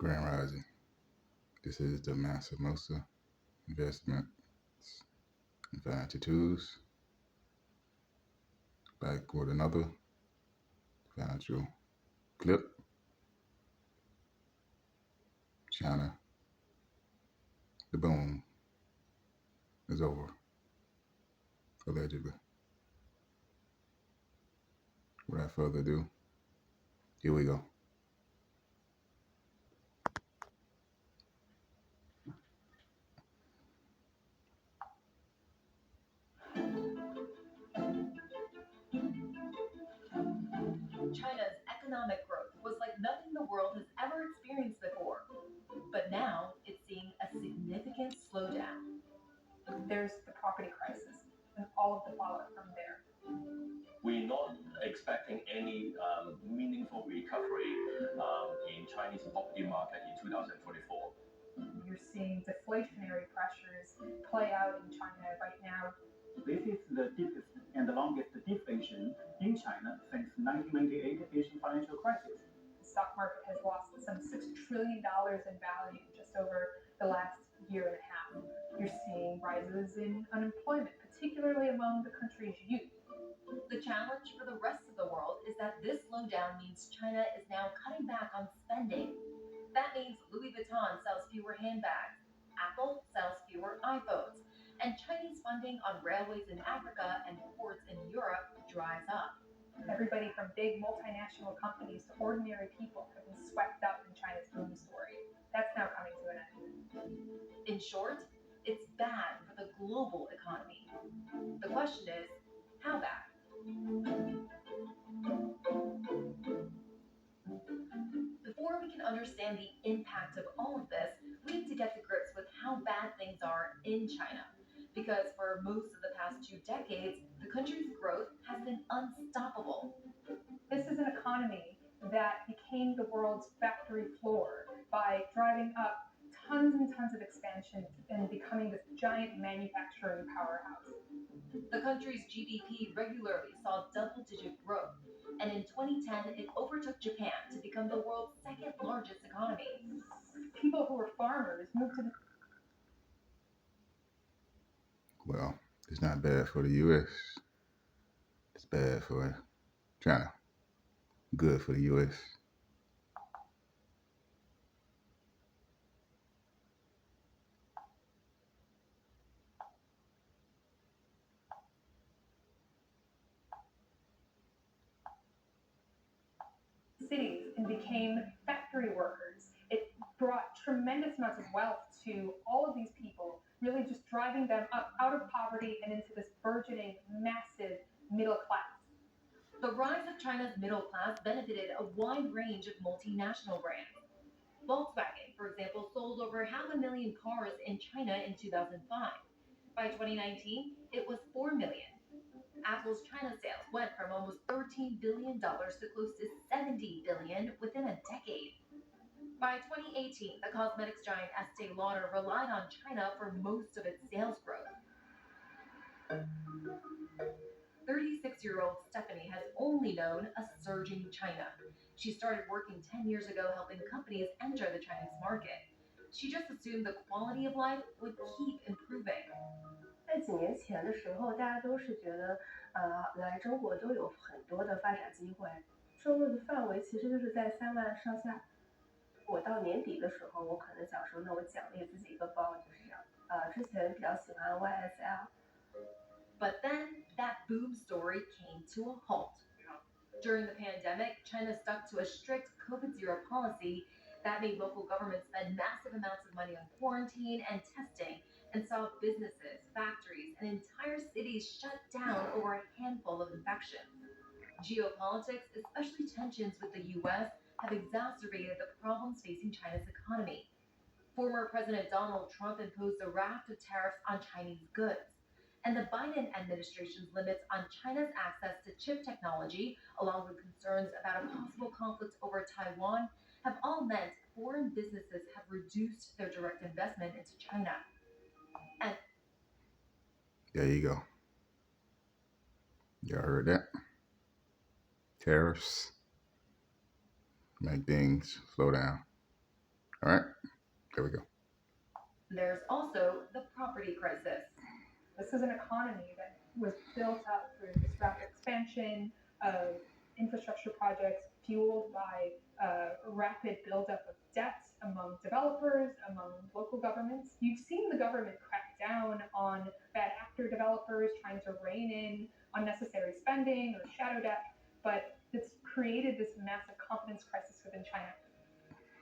Grand Rising. This is the Master Mosa Investments and Financial Tools. Back with another financial clip. China, the boom is over, allegedly. Without further ado, here we go. China's economic growth was like nothing the world has ever experienced before. But now it's seeing a significant slowdown. There's the property crisis and all of the fallout from there. We're not expecting any meaningful recovery in Chinese property market in 2024. You're seeing deflationary pressures play out in China right now. This is the deepest and the longest deflation in China since 1998 Asian financial crisis. The stock market has lost some $6 trillion in value just over the last year and a half. You're seeing rises in unemployment, particularly among the country's youth. The challenge for the rest of the world is that this slowdown means China is now cutting back on spending. That means Louis Vuitton sells fewer handbags, Apple sells fewer iPhones, and Chinese funding on railways in Africa and ports in Europe dries up. Everybody from big multinational companies to ordinary people have been swept up in China's boom story. That's now coming to an end. In short, it's bad for the global economy. The question is, how bad? Before we can understand the impact of all of this, we need to get to grips with how bad things are in China. Because for most of the past 2 decades, the country's growth has been unstoppable. This is an economy that became the world's factory floor by driving up tons and tons of expansion and becoming this giant manufacturing powerhouse. The country's GDP regularly saw double-digit growth, and in 2010 it overtook Japan to become the world's second largest economy. People who were farmers moved to the... Well, it's not bad for the U.S. It's bad for China. Good for the U.S. cities and became factory workers. It brought tremendous amounts of wealth to all of these people, really just driving them up out of poverty and into this burgeoning, massive middle class. The rise of China's middle class benefited a wide range of multinational brands. Volkswagen, for example, sold over 500,000 cars in China in 2005. By 2019, it was 4 million. Apple's China sales went from almost $13 billion to close to $70 billion within a decade. By 2018, the cosmetics giant Estee Lauder relied on China for most of its sales growth. 36-year-old Stephanie has only known a surging China. She started working 10 years ago helping companies enter the Chinese market. She just assumed the quality of life would keep improving. 在几年前的时候，大家都是觉得，来中国都有很多的发展机会，收入的范围其实就是在3万上下。我到年底的时候，我可能想说，那我奖励自己一个包，就是这样。之前比较喜欢 YSL。 But then that boom story came to a halt. During the pandemic, China stuck to a strict COVID-0 policy that made local governments spend massive amounts of money on quarantine and testing, and saw businesses, factories, and entire cities shut down over a handful of infections. Geopolitics, especially tensions with the US, have exacerbated the problems facing China's economy. Former President Donald Trump imposed a raft of tariffs on Chinese goods. And the Biden administration's limits on China's access to chip technology, along with concerns about a possible conflict over Taiwan, have all meant foreign businesses have reduced their direct investment into China. And There you go. Y'all heard that? Tariffs make things slow down. All right, there we go. There's also the property crisis. This is an economy that was built up through this rapid expansion of infrastructure projects fueled by rapid buildup of debt among developers, among local governments. You've seen the government crack down on bad actor developers trying to rein in unnecessary spending or shadow debt, but it's created this massive confidence crisis within China.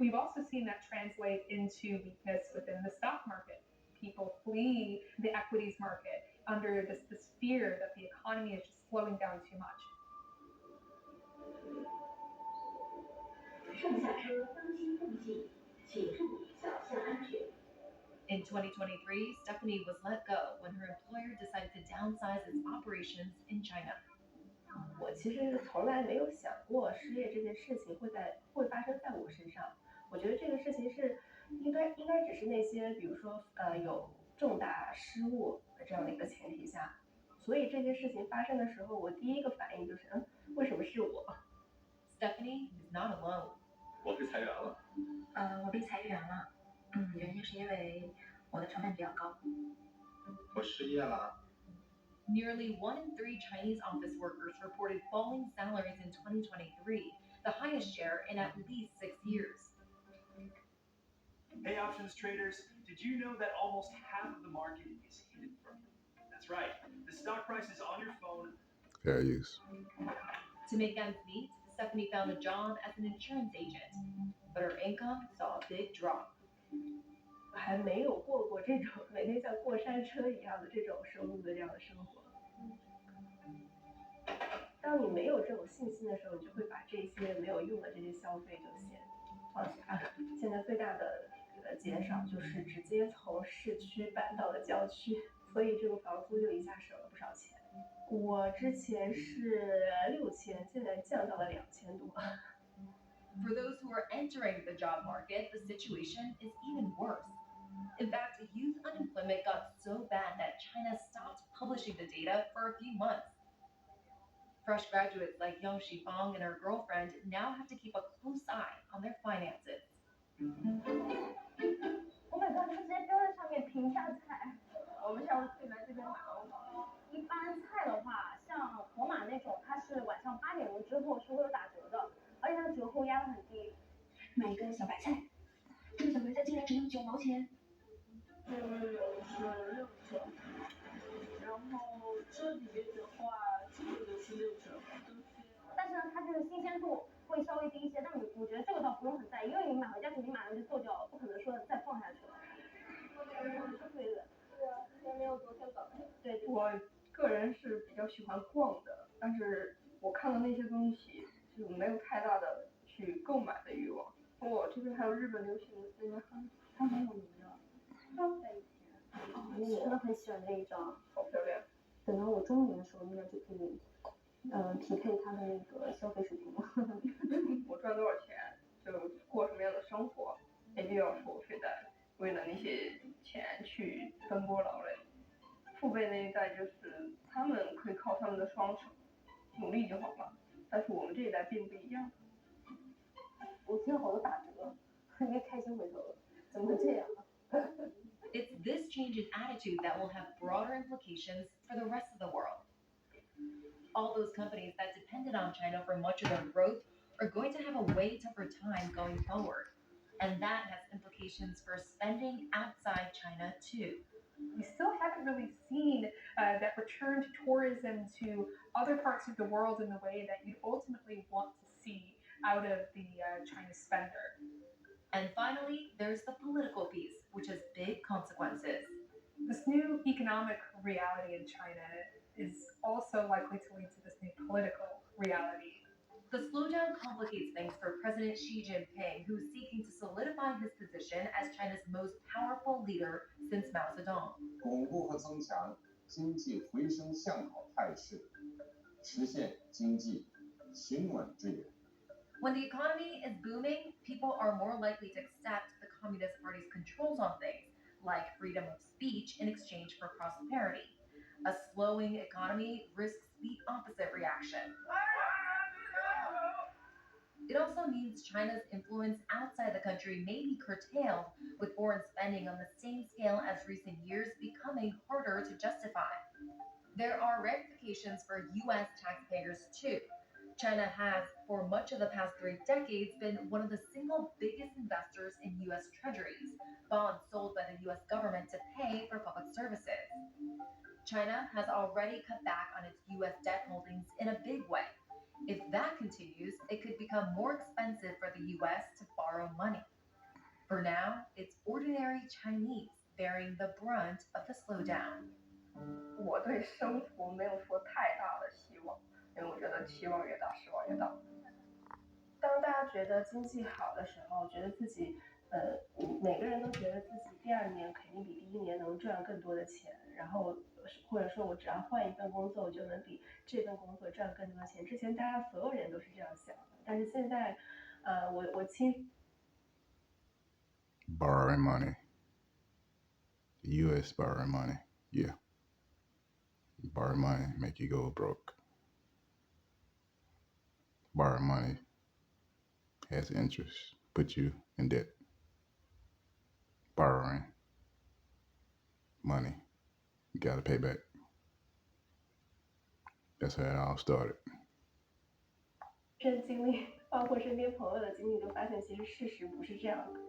We've also seen that translate into weakness within the stock market. People flee the equities market under this fear that the economy is just slowing down too much. 上下车当心附近，请注意脚下安全。In 2023, Stephanie was let go when her employer decided to downsize its operations in China. 我其实从来没有想过失业这件事情会发生在我身上。我觉得这个事情是应该只是那些比如说有重大失误的这样的一个前提下，所以这件事情发生的时候，我第一个反应就是为什么是我 ？Stephanie is not alone. 我被裁员了。我被裁员了。原因是因为我的成本比较高。我失业了。Nearly 1 in 3 Chinese office workers reported falling salaries in 2023, the highest share in at least 6 years. Hey, options traders, did you know that almost half of the market is hidden from you? That's right. The stock price is on your phone. Fair use. To make ends meet, Stephanie found a job as an insurance agent, but her income saw a big drop. 还没有过这种每天像过山车一样的这种收入的这样的生活。当你没有这种信心的时候，你就会把这些没有用的这些消费就先放下。现在最大的减少就是直接从市区搬到了郊区，所以这个房租就一下省了不少钱。我之前是6000，现在降到了2000多。For those who are entering the job market, the situation is even worse. In fact, youth unemployment got so bad that China stopped publishing the data for a few months. Fresh graduates like Yang Shifang and her girlfriend now have to keep a close eye on their finances. 我每次直接标在上面评价菜，我们下午可以来这边买哦。一般菜的话，像盒马那种，它是晚上8点钟之后是会有打折的，而且它的折扣压得很低。买一个小白菜，这个小白菜竟然只有9毛钱。这个有16折，然后这里面的话，这个也是6折。但是呢，它这个新鲜度会稍微低一些，但我觉得这个倒不用很在意，因为你买回家肯定马上就做掉了，不可能说再放下去了。对的，是啊，也没有昨天早上。对。我个人是比较喜欢逛的，但是我看到那些东西就没有太大的去购买的欲望。这边还有日本流行的那个它很有名的。在以前。我真的很喜欢这一张，好漂亮。等到我中年的时候，应该就可以匹配它的那个消费水平了。我赚多少钱就过什么样的生活，没必要说非得为了那些钱去奔波劳累。父辈那一代就是他们可以靠他们的双手努力就好了，但是我们这一代并不一样。我听到好多打折，应该开心回头了，怎么会这样啊？ It's this change in attitude that will have broader implications for the rest of the world. All those companies that depended on China for much of their growth are going to have a way tougher time going forward. And that has implications for spending outside China too. We still haven't really seen that return to tourism to other parts of the world in the way that you'd ultimately want to see out of the China spender. And finally, there's the political piece, which has big consequences. This new economic reality in China is also likely to lead to this new political reality. The slowdown complicates things for President Xi Jinping, who's seeking to solidify his position as China's most powerful leader since Mao Zedong. 巩固和增强经济回升向好态势，实现经济行稳致远。 When the economy is booming, people are more likely to accept the Communist Party's controls on things, like freedom of speech in exchange for prosperity. A slowing economy risks the opposite reaction. It also means China's influence outside the country may be curtailed, with foreign spending on the same scale as recent years becoming harder to justify. There are ramifications for US taxpayers too. China has, for much of the past 3 decades, been one of the single biggest investors in US treasuries, bonds sold by the US government to pay for public services. China has already cut back on its US debt holdings in a big way. If that continues, it could become more expensive for the US to borrow money. For now, it's ordinary Chinese bearing the brunt of the slowdown. 我对升幅没有说太大的希望，因为我觉得期望越大，失望越大。当大家觉得经济好的时候，觉得自己每个人都觉得自己第二年肯定比第一年能赚更多的钱，然后或者说我只要换一份工作，我就能比这份工作赚更多的钱。之前大家所有人都是这样想的，但是现在，我亲 Borrowing money. The U.S. borrowing money. Yeah. Borrow money, make you go broke. Borrow money has interest, put you in debt. Borrowing money, you gotta pay back. That's how it all started. 身经历，包括身边朋友的经历，都发现其实事实不是这样的。